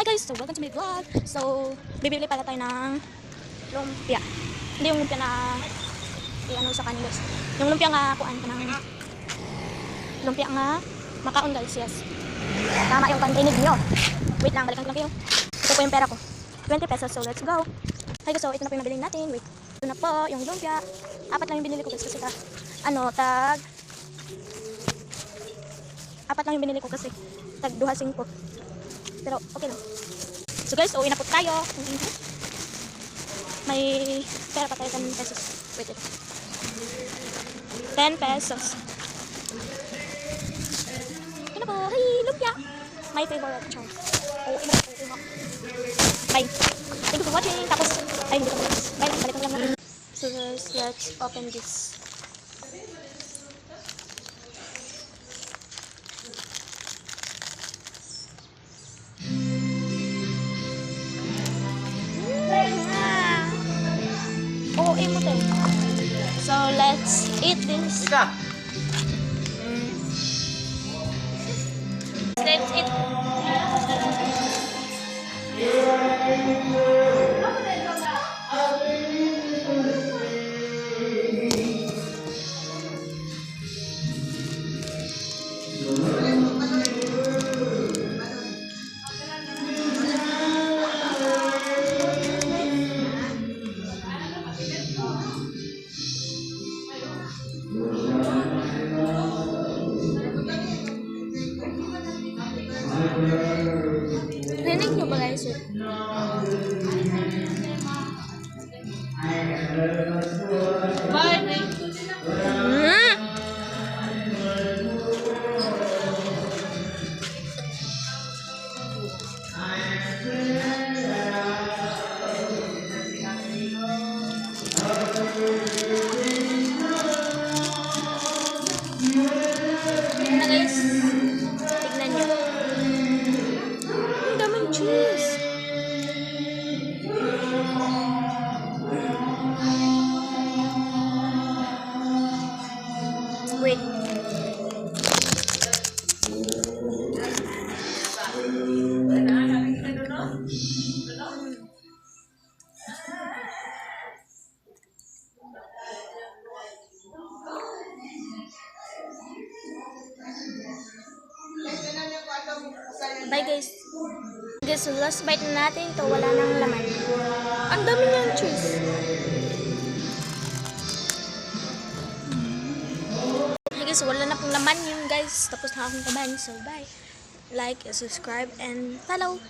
guys, so welcome to my vlog. So, bibili pala tayo ng lumpia. Hindi yung lumpia na ano sa kanin guys. Yung lumpia nga kuan ka ng lumpia nga makaon guys, yes. Tama yung pantinig nyo. Wait lang, balikan ko lang kayo. Ito po yung pera ko. 20 pesos, so let's go. Hey guys, so ito na po yung nabili natin. Wait, ito na po yung lumpia. 4 lang yung binili ko guys kasi tag 4 lang yung binili ko kasi tag 2.5. Pero okay lang. So guys, uwi na po tayo. May pera pa tayo 10 pesos. Wait, ito. 10 pesos. Ito na po. Hey, lumpia. My favorite choice. Uwi mo. Bye. Thank you for watching. Tapos, ay hindi ko tapos. Bye. Balik ko lang natin. So guys, let's open this. So let's eat this. Let's eat. Rinig nyo ba guys? Bye! Na guys, tignan nyo. Ang daming cheese. Wait. Bye guys. Guys, last bite na natin to, wala nang laman. Ang dami niyang cheese. Hey guys, wala na pong laman yun guys. Tapos na akong kabahan. So bye. Like, subscribe, and follow.